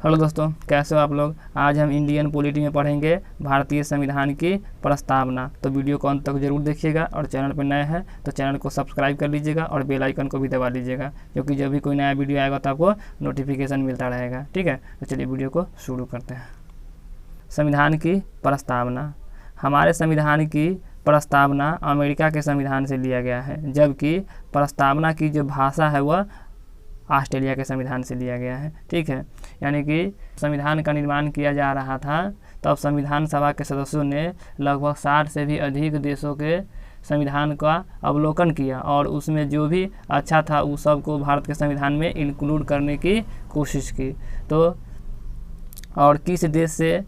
Hello दोस्तों, कैसे हो आप लोग। आज हम इंडियन पॉलिटी में पढ़ेंगे भारतीय संविधान की प्रस्तावना। तो वीडियो को अंत तक जरूर देखिएगा और चैनल पर नए हैं तो चैनल को सब्सक्राइब कर लीजिएगा और बेल आइकन को भी दबा लीजिएगा, क्योंकि जब भी कोई नया वीडियो आएगा तो आपको नोटिफिकेशन मिलता रहेगा। ठीक है, तो चलिए वीडियो को शुरू करते हैं। संविधान की प्रस्तावना। हमारे संविधान की प्रस्तावना अमेरिका के संविधान से लिया गया है, जबकि प्रस्तावना की जो भाषा है वह ऑस्ट्रेलिया के संविधान से लिया गया है। ठीक है, यानी कि संविधान का निर्माण किया जा रहा था तब संविधान सभा के सदस्यों ने लगभग 60 से भी अधिक देशों के संविधान का अवलोकन किया और उसमें जो भी अच्छा था उस सब को भारत के संविधान में इंक्लूड करने की कोशिश की। तो और किस देश से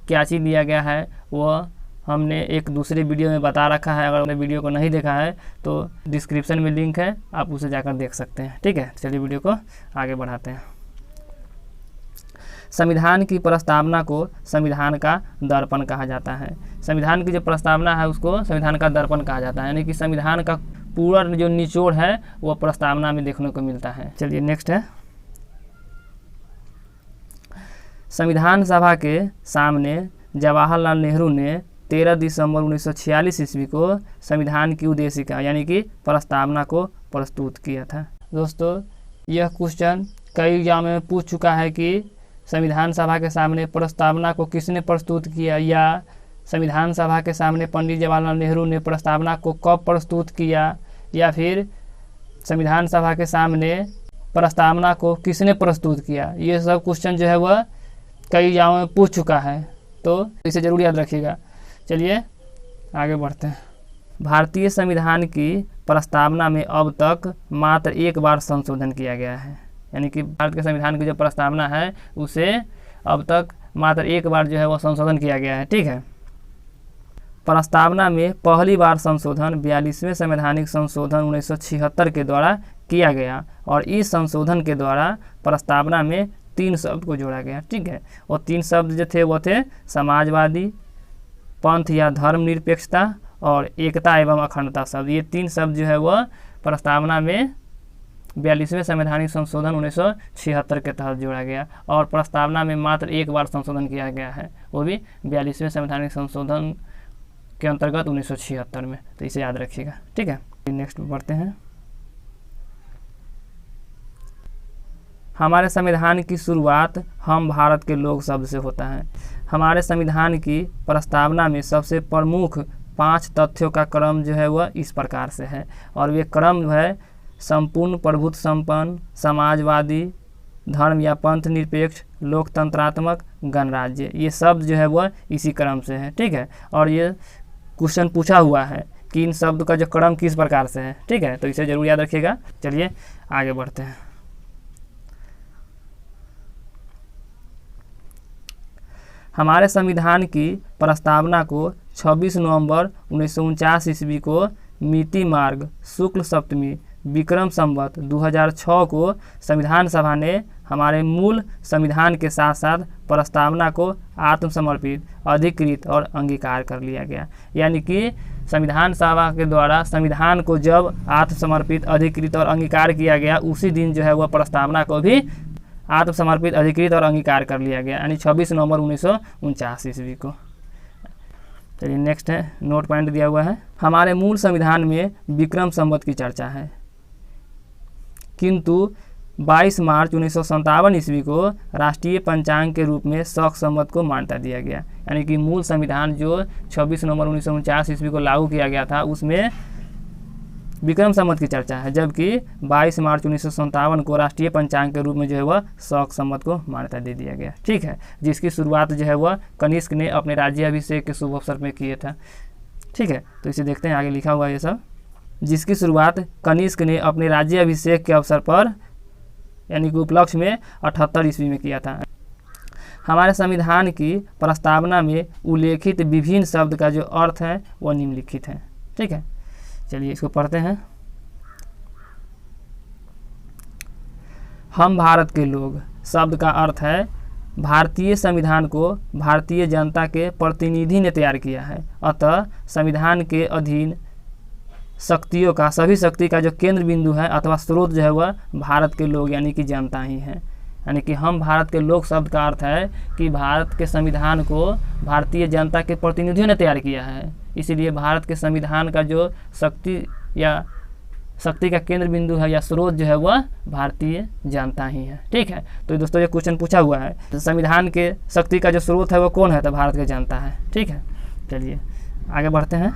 क्या चीज़ लिया गया है वह हमने एक दूसरे वीडियो में बता रखा है। अगर आपने वीडियो को नहीं देखा है तो डिस्क्रिप्शन में लिंक है, आप उसे जाकर देख सकते हैं। ठीक है, चलिए वीडियो को आगे बढ़ाते हैं। संविधान की प्रस्तावना को संविधान का दर्पण कहा जाता है। संविधान की जो प्रस्तावना है उसको संविधान का दर्पण कहा जाता है, यानी कि संविधान का पूरा जो निचोड़ है वो प्रस्तावना में देखने को मिलता है। चलिए नेक्स्ट है। संविधान सभा के सामने जवाहरलाल नेहरू ने 13 दिसंबर 1946 ईस्वी को संविधान की उद्देशिका यानी कि प्रस्तावना को प्रस्तुत किया था। दोस्तों, यह क्वेश्चन कई एग्जाम में पूछ चुका है कि संविधान सभा के सामने प्रस्तावना को किसने प्रस्तुत किया, या संविधान सभा के सामने पंडित जवाहरलाल नेहरू ने प्रस्तावना को कब प्रस्तुत किया, या फिर संविधान सभा के सामने प्रस्तावना को किसने प्रस्तुत किया। ये सब क्वेश्चन जो है वह कई एग्जाम में पूछ चुका है, तो इसे जरूर याद रखिएगा। चलिए आगे बढ़ते हैं। भारतीय संविधान की प्रस्तावना में अब तक मात्र एक बार संशोधन किया गया है, यानी कि भारत के संविधान की जो प्रस्तावना है उसे अब तक मात्र एक बार जो है वो संशोधन किया गया है। ठीक है, प्रस्तावना में पहली बार संशोधन 42वें संवैधानिक संशोधन 1976 के द्वारा किया गया और इस संशोधन के द्वारा प्रस्तावना में 3 शब्द को जोड़ा गया। ठीक है, और 3 शब्द जो थे वो थे समाजवादी, पंथ या धर्म निरपेक्षता और एकता एवं अखंडता शब्द। ये 3 शब्द जो है वह प्रस्तावना में 42वें संवैधानिक संशोधन 1976 के तहत जोड़ा गया और प्रस्तावना में मात्र एक बार संशोधन किया गया है, वो भी 42वें संवैधानिक संशोधन के अंतर्गत 1976 में। तो इसे याद रखिएगा। ठीक है, नेक्स्ट बढ़ते हैं। हमारे संविधान की शुरुआत हम भारत के लोग शब्द से होता है। हमारे संविधान की प्रस्तावना में सबसे प्रमुख 5 तथ्यों का क्रम जो है वह इस प्रकार से है, और वे क्रम है संपूर्ण प्रभुत्व संपन्न, समाजवादी, धर्म या पंथ निरपेक्ष, लोकतंत्रात्मक, गणराज्य। ये शब्द जो है वह इसी क्रम से है। ठीक है, और ये क्वेश्चन पूछा हुआ है कि इन शब्द का जो क्रम किस प्रकार से है। ठीक है, तो इसे जरूर याद रखिएगा। चलिए आगे बढ़ते हैं। हमारे संविधान की प्रस्तावना को 26 नवंबर 1949 ईस्वी को मिति मार्ग शुक्ल सप्तमी विक्रम संवत 2006 को संविधान सभा ने हमारे मूल संविधान के साथ साथ प्रस्तावना को आत्मसमर्पित, अधिकृत और अंगीकार कर लिया गया। यानी कि संविधान सभा के द्वारा संविधान को जब आत्मसमर्पित, अधिकृत और अंगीकार किया गया उसी दिन जो है वह प्रस्तावना को भी आत्मसमर्पित, अधिकृत और अंगीकार कर लिया गया, यानी 26 नवंबर 1949 ईस्वी को। चलिए नेक्स्ट है, नोट पॉइंट दिया हुआ है। हमारे मूल संविधान में विक्रम संवत की चर्चा है, किंतु 22 मार्च 1957 ईस्वी को राष्ट्रीय पंचांग के रूप में शक संवत को मान्यता दिया गया। यानी कि मूल संविधान जो 26 नवंबर 1949 ईस्वी को लागू किया गया था उसमें विक्रम संवत की चर्चा है, जबकि 22 मार्च 1957 को राष्ट्रीय पंचांग के रूप में जो है वह शक संवत को मान्यता दे दिया गया। ठीक है, जिसकी शुरुआत जो है वह कनिष्क ने अपने राज्याभिषेक के शुभ अवसर में किए था। ठीक है, तो इसे देखते हैं, आगे लिखा हुआ है ये सब। जिसकी शुरुआत कनिष्क ने अपने राज्याभिषेक के अवसर पर यानी कि उपलक्ष्य में 78 ईस्वी में किया था। हमारे संविधान की प्रस्तावना में उल्लेखित विभिन्न शब्द का जो अर्थ है वह निम्नलिखित है। ठीक है, चलिए इसको पढ़ते हैं। हम भारत के लोग शब्द का अर्थ है भारतीय संविधान को भारतीय जनता के प्रतिनिधि ने तैयार किया है, अतः संविधान के अधीन शक्तियों का, सभी शक्ति का जो केंद्र बिंदु है अथवा स्रोत जो है वह भारत के लोग यानी कि जनता ही है। यानी कि हम भारत के लोग शब्द का अर्थ है कि भारत के संविधान को भारतीय जनता के प्रतिनिधियों ने तैयार किया है, इसीलिए भारत के संविधान का जो शक्ति का केंद्र बिंदु है या स्रोत जो है वह भारतीय जनता ही है। ठीक है, तो दोस्तों ये क्वेश्चन पूछा हुआ है, तो संविधान के शक्ति का जो स्रोत है वो कौन है, तो भारत की जनता है। ठीक है, चलिए आगे बढ़ते हैं।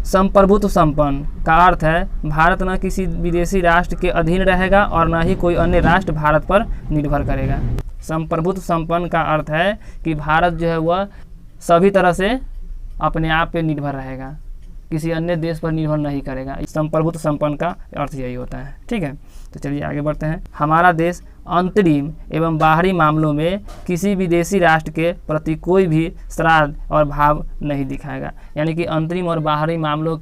संप्रभुत्व संपन्न का अर्थ है भारत न किसी विदेशी राष्ट्र के अधीन रहेगा और न ही कोई अन्य राष्ट्र भारत पर निर्भर करेगा। संप्रभुत्व संपन्न का अर्थ है कि भारत जो है वह सभी तरह से अपने आप पे निर्भर रहेगा, किसी अन्य देश पर निर्भर नहीं करेगा। संप्रभुत्व संपन्न का अर्थ यही होता है। ठीक है, तो चलिए आगे बढ़ते हैं। हमारा देश अंतरिम एवं बाहरी मामलों में किसी विदेशी राष्ट्र के प्रति कोई भी श्राद्ध और भाव नहीं दिखाएगा, यानी कि अंतरिम और बाहरी मामलों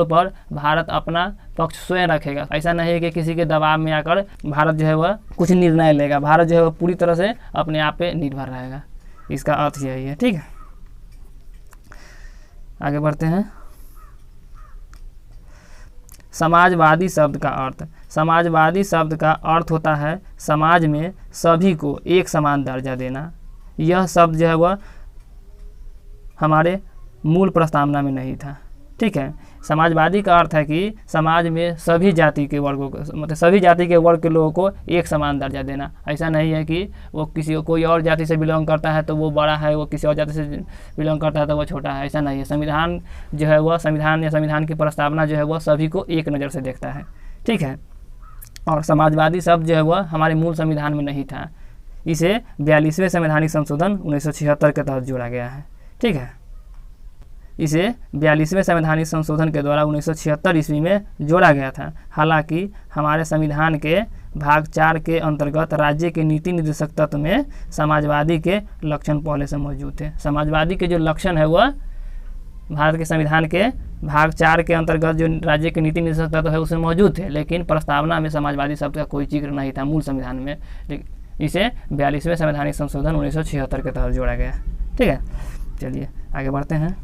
पर भारत अपना पक्ष स्वयं रखेगा। ऐसा नहीं है कि किसी के दबाव में आकर भारत जो है वह कुछ निर्णय लेगा, भारत जो है वह पूरी तरह से अपने आप पे निर्भर रहेगा, इसका अर्थ यही है। ठीक है, आगे बढ़ते हैं। समाजवादी शब्द का अर्थ। समाजवादी शब्द का अर्थ होता है समाज में सभी को एक समान दर्जा देना। यह शब्द जो है वह हमारे मूल प्रस्तावना में नहीं था। ठीक है, समाजवादी का अर्थ है कि समाज में सभी जाति के वर्गों को, मतलब सभी जाति के वर्ग के लोगों को एक समान दर्जा देना। ऐसा नहीं है कि वो कोई और जाति से बिलोंग करता है तो वो बड़ा है, वो किसी और जाति से बिलोंग करता है तो वो छोटा है, ऐसा नहीं है। संविधान जो है वह संविधान की प्रस्तावना जो है वह सभी को एक नज़र से देखता है। ठीक है, और समाजवादी शब्द जो है वह हमारे मूल संविधान में नहीं था, इसे 42वें संवैधानिक संशोधन 1976 के तहत जोड़ा गया है। ठीक है, इसे 42वें संवैधानिक संशोधन के द्वारा 1976 ईस्वी में जोड़ा गया था। हालांकि हमारे संविधान के भाग 4 के अंतर्गत राज्य के नीति निर्देशक तत्व में समाजवादी के लक्षण पहले से मौजूद थे। समाजवादी के जो लक्षण है वह भारत के संविधान के भाग 4 के अंतर्गत जो राज्य के नीति निर्देशक तत्व है उसमें मौजूद थे, लेकिन प्रस्तावना में समाजवादी शब्द का कोई जिक्र नहीं था मूल संविधान में। इसे 42वें संवैधानिक संशोधन 1976 के तहत जोड़ा गया। ठीक है, चलिए आगे बढ़ते हैं।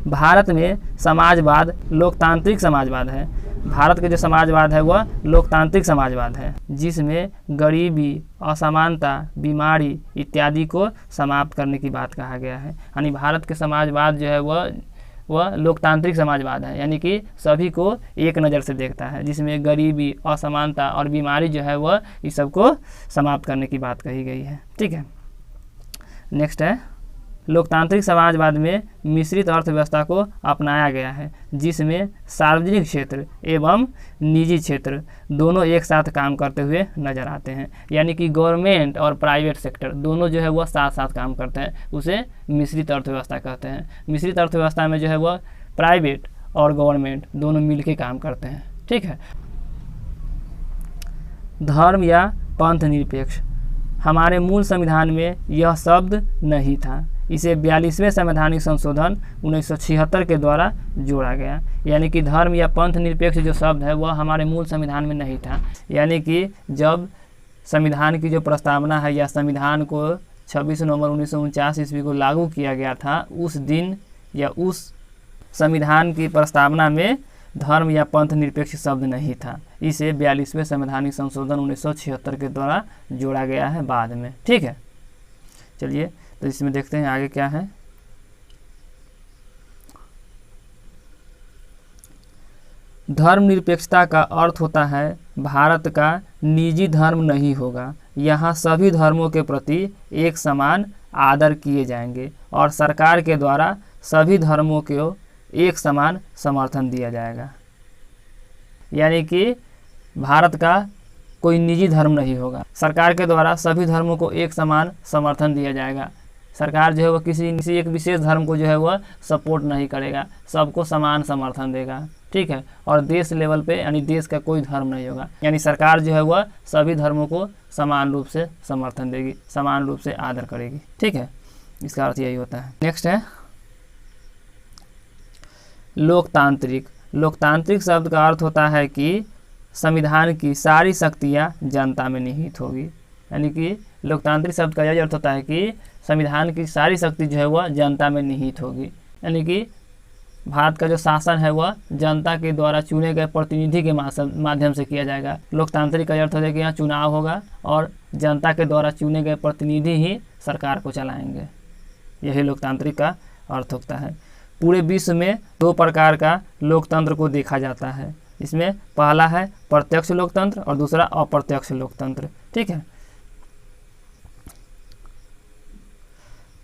भारत में समाजवाद लोकतांत्रिक समाजवाद है। भारत के जो समाजवाद है वह लोकतांत्रिक समाजवाद है, जिसमें गरीबी, असमानता, बीमारी इत्यादि को समाप्त करने की बात कहा गया है। यानी भारत के समाजवाद जो है वह लोकतांत्रिक समाजवाद है, यानी कि सभी को एक नज़र से देखता है, जिसमें गरीबी, असमानता और बीमारी जो है वह इस सबको समाप्त करने की बात कही गई है। ठीक है, नेक्स्ट है लोकतांत्रिक समाजवाद में मिश्रित अर्थव्यवस्था को अपनाया गया है, जिसमें सार्वजनिक क्षेत्र एवं निजी क्षेत्र दोनों एक साथ काम करते हुए नजर आते हैं। यानी कि गवर्नमेंट और प्राइवेट सेक्टर दोनों जो है वह साथ साथ काम करते हैं, उसे मिश्रित अर्थव्यवस्था कहते हैं। मिश्रित अर्थव्यवस्था में जो है वह प्राइवेट और गवर्नमेंट दोनों मिलकर काम करते हैं। ठीक है, धर्म या पंथ निरपेक्ष। हमारे मूल संविधान में यह शब्द नहीं था, इसे 42वें संवैधानिक संशोधन 1976 के द्वारा जोड़ा गया। यानी कि धर्म या पंथ निरपेक्ष जो शब्द है वह हमारे मूल संविधान में नहीं था। यानी कि जब संविधान की जो प्रस्तावना है या संविधान को 26 नवंबर 1949 ईस्वी को लागू किया गया था, उस दिन या उस संविधान की प्रस्तावना में धर्म या पंथ निरपेक्ष शब्द नहीं था। इसे 42वें संवैधानिक संशोधन 1976 के द्वारा जोड़ा गया है बाद में। ठीक है, चलिए तो इसमें देखते हैं आगे क्या है। धर्मनिरपेक्षता का अर्थ होता है भारत का निजी धर्म नहीं होगा, यहाँ सभी धर्मों के प्रति एक समान आदर किए जाएंगे और सरकार के द्वारा सभी धर्मों को एक समान समर्थन दिया जाएगा। यानी कि भारत का कोई निजी धर्म नहीं होगा, सरकार के द्वारा सभी धर्मों को एक समान समर्थन दिया जाएगा। सरकार जो है वह किसी एक विशेष धर्म को जो है वह सपोर्ट नहीं करेगा, सबको समान समर्थन देगा। ठीक है, और देश लेवल पे यानी देश का कोई धर्म नहीं होगा, यानी सरकार जो है वह सभी धर्मों को समान रूप से समर्थन देगी, समान रूप से आदर करेगी। ठीक है, इसका अर्थ यही होता है। नेक्स्ट है लोकतांत्रिक। लोकतांत्रिक शब्द का अर्थ होता है कि संविधान की सारी शक्तियाँ जनता में निहित होगी। यानी कि लोकतांत्रिक शब्द का यही अर्थ होता है कि संविधान की सारी शक्ति जो है वह जनता में निहित होगी। यानी कि भारत का जो शासन है वह जनता के द्वारा चुने गए प्रतिनिधि के माध्यम से किया जाएगा। लोकतांत्रिक का अर्थ होता है कि यहाँ चुनाव होगा और जनता के द्वारा चुने गए प्रतिनिधि ही सरकार को चलाएंगे, यही लोकतांत्रिक का अर्थ होता है। पूरे विश्व में 2 प्रकार का लोकतंत्र को देखा जाता है। इसमें पहला है प्रत्यक्ष लोकतंत्र और दूसरा अप्रत्यक्ष लोकतंत्र। ठीक है,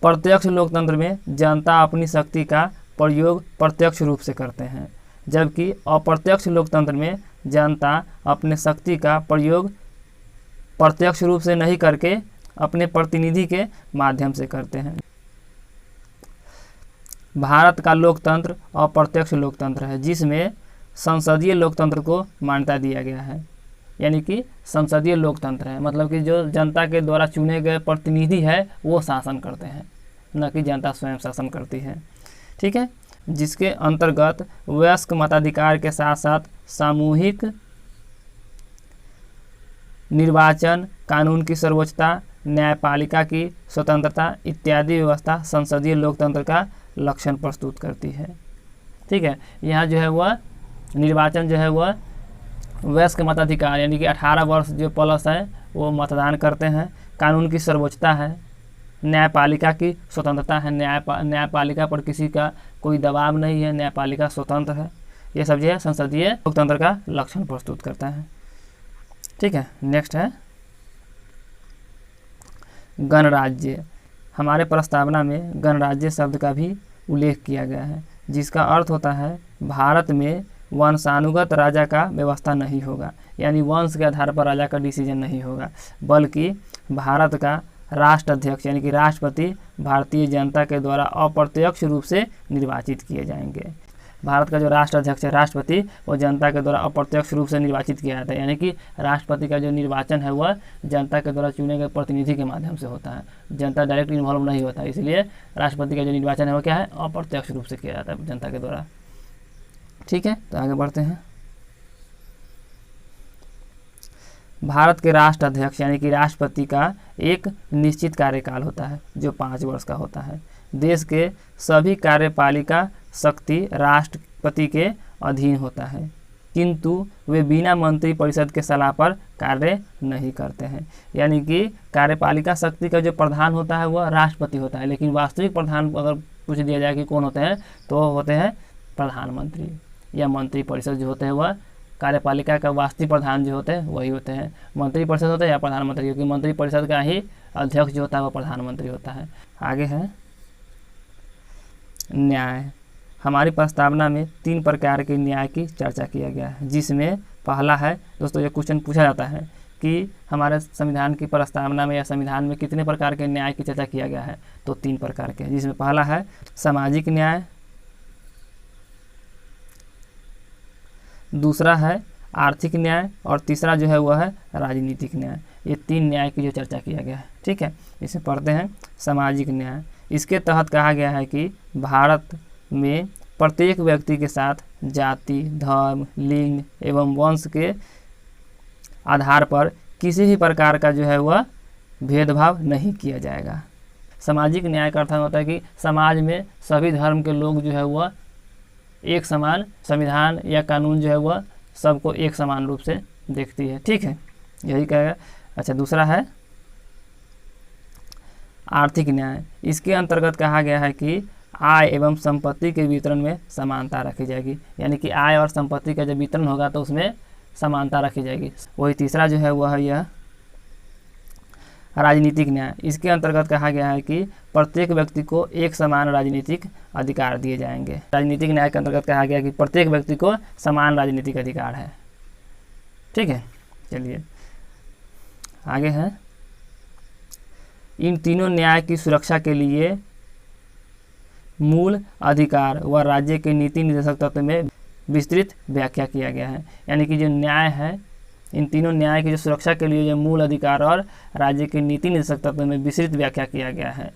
प्रत्यक्ष लोकतंत्र में जनता अपनी शक्ति का प्रयोग प्रत्यक्ष रूप से करते हैं, जबकि अप्रत्यक्ष लोकतंत्र में जनता अपने शक्ति का प्रयोग प्रत्यक्ष रूप से नहीं करके अपने प्रतिनिधि के माध्यम से करते हैं। भारत का लोकतंत्र अप्रत्यक्ष लोकतंत्र है, जिसमें संसदीय लोकतंत्र को मान्यता दिया गया है। यानी कि संसदीय लोकतंत्र है, मतलब कि जो जनता के द्वारा चुने गए प्रतिनिधि है वो शासन करते हैं, न कि जनता स्वयं शासन करती है। ठीक है, जिसके अंतर्गत वयस्क मताधिकार के साथ साथ सामूहिक निर्वाचन, कानून की सर्वोच्चता, न्यायपालिका की स्वतंत्रता इत्यादि व्यवस्था संसदीय लोकतंत्र का लक्षण प्रस्तुत करती है। ठीक है, यहाँ जो है वह निर्वाचन जो है वह वयस्क मताधिकार यानी कि 18 वर्ष जो प्लस है वो मतदान करते हैं। कानून की सर्वोच्चता है, न्यायपालिका की स्वतंत्रता है, न्यायपालिका पर किसी का कोई दबाव नहीं है, न्यायपालिका स्वतंत्र है। ये सब जो है संसदीय लोकतंत्र का लक्षण प्रस्तुत करता है। ठीक है, नेक्स्ट है गणराज्य। हमारे प्रस्तावना में गणराज्य शब्द का भी उल्लेख किया गया है, जिसका अर्थ होता है भारत में वंशानुगत राजा का व्यवस्था नहीं होगा, यानी वंश के आधार पर राजा का डिसीजन नहीं होगा, बल्कि भारत का राष्ट्राध्यक्ष यानी कि राष्ट्रपति भारतीय जनता के द्वारा अप्रत्यक्ष रूप से निर्वाचित किए जाएंगे। भारत का जो राष्ट्राध्यक्ष है राष्ट्रपति, वो जनता के द्वारा अप्रत्यक्ष रूप से निर्वाचित किया जाता है, यानी कि राष्ट्रपति का जो निर्वाचन है वह जनता के द्वारा चुने गए प्रतिनिधि के माध्यम से होता है, जनता डायरेक्ट इन्वॉल्व नहीं होता है। इसलिए राष्ट्रपति का जो निर्वाचन है वो क्या है, अप्रत्यक्ष रूप से किया जाता है जनता के द्वारा। ठीक है, तो आगे बढ़ते हैं। भारत के राष्ट्राध्यक्ष यानी कि राष्ट्रपति का एक निश्चित कार्यकाल होता है जो 5 वर्ष का होता है। देश के सभी कार्यपालिका शक्ति राष्ट्रपति के अधीन होता है, किंतु वे बिना मंत्री परिषद के सलाह पर कार्य नहीं करते हैं। यानी कि कार्यपालिका शक्ति का जो प्रधान होता है वह राष्ट्रपति होता है, लेकिन वास्तविक प्रधान अगर पूछ दिया जाए कि कौन होते हैं तो होते हैं प्रधानमंत्री या मंत्री परिषद जो होते हैं वह कार्यपालिका का वास्तविक प्रधान जो होते हैं वही होते हैं। मंत्री परिषद होता है या प्रधानमंत्री, क्योंकि मंत्री परिषद का ही अध्यक्ष जो होता है वह प्रधानमंत्री होता है। आगे है न्याय। हमारी प्रस्तावना में 3 प्रकार के न्याय की चर्चा किया गया है, जिसमें पहला है, दोस्तों ये क्वेश्चन पूछा जाता है कि हमारे संविधान की प्रस्तावना में या संविधान में कितने प्रकार के न्याय की चर्चा किया गया है, तो 3 प्रकार के, जिसमें पहला है सामाजिक न्याय, दूसरा है आर्थिक न्याय और तीसरा जो है वह है राजनीतिक न्याय। ये 3 न्याय की जो चर्चा किया गया है। ठीक है, इसे पढ़ते हैं। सामाजिक न्याय, इसके तहत कहा गया है कि भारत में प्रत्येक व्यक्ति के साथ जाति, धर्म, लिंग एवं वंश के आधार पर किसी भी प्रकार का जो है वह भेदभाव नहीं किया जाएगा। सामाजिक न्याय का अर्थ होता है कि समाज में सभी धर्म के लोग जो है वह एक समान संविधान या कानून जो है वह सबको एक समान रूप से देखती है। ठीक है, यही कहेगा। अच्छा, दूसरा है आर्थिक न्याय। इसके अंतर्गत कहा गया है कि आय एवं संपत्ति के वितरण में समानता रखी जाएगी, यानी कि आय और संपत्ति का जब वितरण होगा तो उसमें समानता रखी जाएगी। वही तीसरा जो है वह है यह राजनीतिक न्याय। इसके अंतर्गत कहा गया है कि प्रत्येक व्यक्ति को एक समान राजनीतिक अधिकार दिए जाएंगे। राजनीतिक न्याय के अंतर्गत कहा गया कि प्रत्येक व्यक्ति को समान राजनीतिक अधिकार है। ठीक है, चलिए आगे है। इन तीनों न्याय की सुरक्षा के लिए मूल अधिकार व राज्य के नीति निर्देशक तत्व में विस्तृत व्याख्या किया गया है। यानी कि जो न्याय है, इन तीनों न्याय की जो सुरक्षा के लिए जो मूल अधिकार और राज्य के नीति निर्देशक तत्व में विस्तृत व्याख्या किया गया है।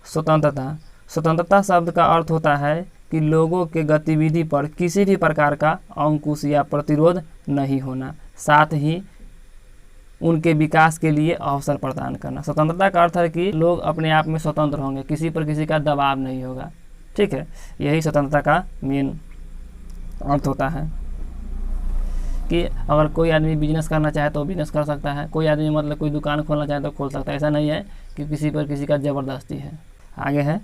स्वतंत्रता। स्वतंत्रता शब्द का अर्थ होता है कि लोगों के गतिविधि पर किसी भी प्रकार का अंकुश या प्रतिरोध नहीं होना, साथ ही उनके विकास के लिए अवसर प्रदान करना। स्वतंत्रता का अर्थ है कि लोग अपने आप में स्वतंत्र होंगे, किसी पर किसी का दबाव नहीं होगा। ठीक है, यही स्वतंत्रता का मेन अर्थ होता है कि अगर कोई आदमी बिजनेस करना चाहे तो बिजनेस कर सकता है, कोई आदमी मतलब कोई दुकान खोलना चाहे तो खोल सकता है। ऐसा नहीं है कि किसी पर किसी का ज़बरदस्ती है। आगे है,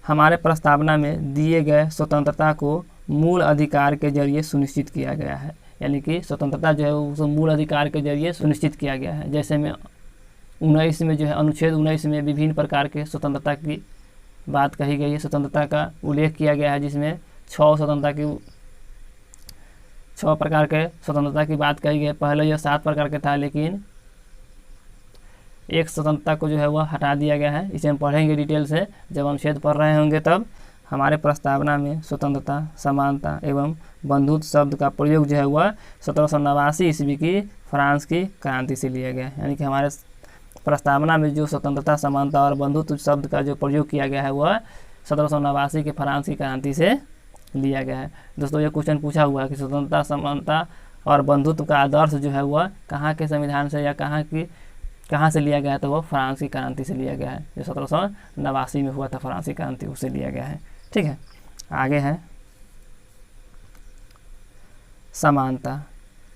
हमारे प्रस्तावना में दिए गए स्वतंत्रता को मूल अधिकार के जरिए सुनिश्चित किया गया है। यानी कि स्वतंत्रता जो है उस मूल अधिकार के जरिए सुनिश्चित किया गया है। जैसे में 19 में जो है अनुच्छेद 19 में विभिन्न प्रकार के स्वतंत्रता की बात कही गई है, स्वतंत्रता का उल्लेख किया गया है, जिसमें 6 प्रकार के स्वतंत्रता की बात कही गई है। पहले यह 7 प्रकार के था, लेकिन एक स्वतंत्रता को जो है वह हटा दिया गया है। इसे हम पढ़ेंगे डिटेल से, जब अनुच्छेद पढ़ रहे होंगे तब। हमारे प्रस्तावना में स्वतंत्रता, समानता एवं बंधुत्व शब्द का प्रयोग जो है वह 1789 ईस्वी की फ्रांस की क्रांति से लिया गया है। यानी कि हमारे प्रस्तावना में जो स्वतंत्रता, समानता और बंधुत्व शब्द का जो प्रयोग किया गया है वह 1789 के फ्रांस की क्रांति से लिया गया है। दोस्तों, ये क्वेश्चन पूछा हुआ है कि स्वतंत्रता, समानता और बंधुत्व का आदर्श जो है वह कहाँ के संविधान से या कहाँ से लिया गया है, तो वह फ्रांस की क्रांति से लिया गया है। जो 1789 में हुआ था फ्रांस की क्रांति, उससे लिया गया है। ठीक है, आगे है समानता।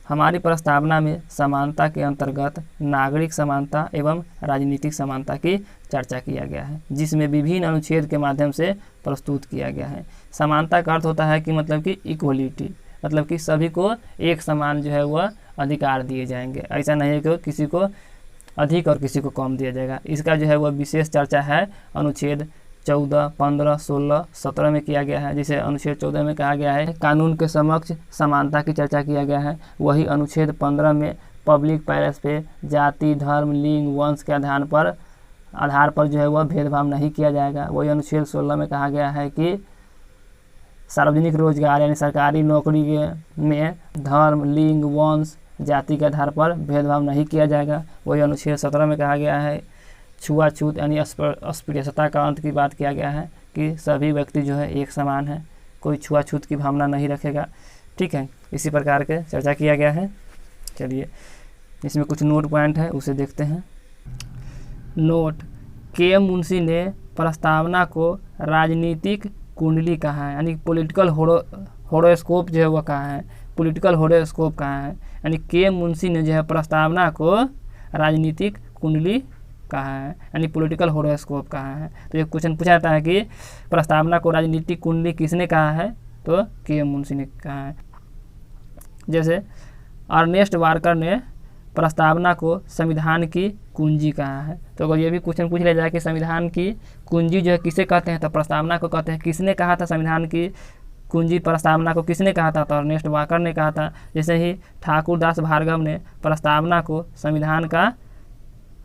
हमारी प्रस्तावना में समानता के अंतर्गत नागरिक समानता एवं राजनीतिक समानता की चर्चा किया गया है, जिसमें विभिन्न अनुच्छेद के माध्यम से प्रस्तुत किया गया है। समानता का अर्थ होता है कि मतलब कि इक्वलिटी, मतलब कि सभी को एक समान जो है वह अधिकार दिए जाएंगे। ऐसा नहीं है कि किसी को अधिक और किसी को कम दिया जाएगा। इसका जो है वह विशेष चर्चा है अनुच्छेद 14, 15, 16, 17 में किया गया है। जैसे अनुच्छेद 14 में कहा गया है कानून के समक्ष समानता की चर्चा किया गया है। वही अनुच्छेद 15 में पब्लिक पैलेस पे जाति, धर्म, लिंग, वंश के आधार पर जो है वह भेदभाव नहीं किया जाएगा। वही अनुच्छेद 16 में कहा गया है कि सार्वजनिक रोजगार यानी सरकारी नौकरी में धर्म, लिंग, वंश, जाति के आधार पर भेदभाव नहीं किया जाएगा। वही अनुच्छेद 17 में कहा गया है छुआछूत यानी अस्पृश्यता का अंत की बात किया गया है कि सभी व्यक्ति जो है एक समान है, कोई छुआछूत की भावना नहीं रखेगा। ठीक है, इसी प्रकार के चर्चा किया गया है। चलिए, इसमें कुछ नोट पॉइंट है, उसे देखते हैं। नोट, के मुंशी ने प्रस्तावना को राजनीतिक कुंडली कहा है, यानी पॉलिटिकल होरोस्कोप जो है वह कहा है। पॉलिटिकल होरोस्कोप कहा है, यानी के मुंशी ने जो है प्रस्तावना को राजनीतिक कुंडली कहा है, यानी पॉलिटिकल होरोस्कोप कहा है। तो ये क्वेश्चन पूछा जाता है कि प्रस्तावना को राजनीतिक कुंडली किसने कहा है, तो के मुंशी ने कहा है। जैसे अर्नेस्ट वार्कर ने प्रस्तावना को संविधान की कुंजी कहा है। तो अगर ये भी क्वेश्चन पूछ लिया जाए कि संविधान की कुंजी जो है किसे कहते हैं, तो प्रस्तावना को कहते हैं। किसने कहा था संविधान की कुंजी प्रस्तावना को किसने कहा था, तो अर्नेस्ट वार्कर ने कहा था। जैसे ही ठाकुर दास भार्गव ने प्रस्तावना को संविधान का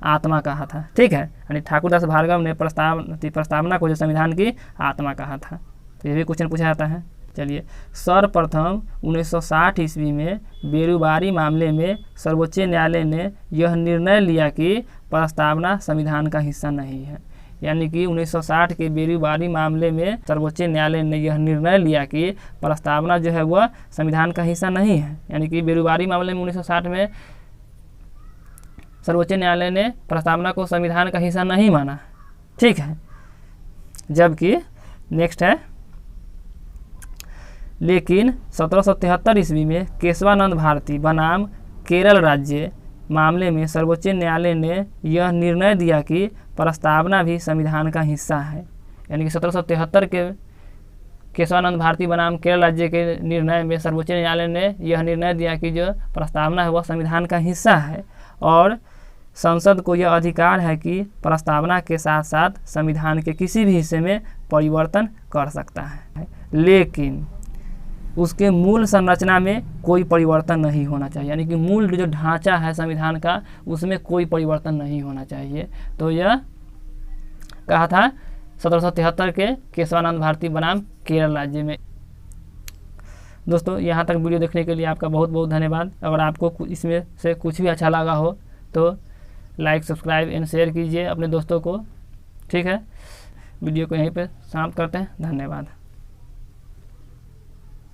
आत्मा कहा था। ठीक है, यानी ठाकुर दास भार्गव ने प्रस्तावना को जो संविधान की आत्मा कहा था। तो ये भी क्वेश्चन पूछा जाता है। चलिए, सर्वप्रथम 1960 ईस्वी में बेरुबारी मामले में सर्वोच्च न्यायालय ने यह निर्णय लिया कि प्रस्तावना संविधान का हिस्सा नहीं है। यानी कि 1960 के बेरुबारी मामले में सर्वोच्च न्यायालय ने यह निर्णय लिया कि प्रस्तावना जो है वह संविधान का हिस्सा नहीं है। यानी कि बेरुबारी मामले में 1960 में सर्वोच्च न्यायालय ने प्रस्तावना को संविधान का हिस्सा नहीं माना। ठीक है, जबकि नेक्स्ट है, लेकिन 1773 ईस्वी में केशवानंद भारती बनाम केरल राज्य मामले में सर्वोच्च न्यायालय ने यह निर्णय दिया कि प्रस्तावना भी संविधान का हिस्सा है। यानी कि 1773 के केशवानंद भारती बनाम केरल राज्य के निर्णय में सर्वोच्च न्यायालय ने यह निर्णय दिया कि जो प्रस्तावना है वह संविधान का हिस्सा है और संसद को यह अधिकार है कि प्रस्तावना के साथ साथ संविधान के किसी भी हिस्से में परिवर्तन कर सकता है, लेकिन उसके मूल संरचना में कोई परिवर्तन नहीं होना चाहिए। यानी कि मूल जो ढांचा है संविधान का उसमें कोई परिवर्तन नहीं होना चाहिए। तो यह कहा था 1773 के केशवानंद भारती बनाम केरल राज्य में। दोस्तों, यहाँ तक वीडियो देखने के लिए आपका बहुत बहुत धन्यवाद। अगर आपको इसमें से कुछ भी अच्छा लगा हो तो लाइक, सब्सक्राइब एंड शेयर कीजिए अपने दोस्तों को। ठीक है, वीडियो को यहीं पे समाप्त करते हैं। धन्यवाद।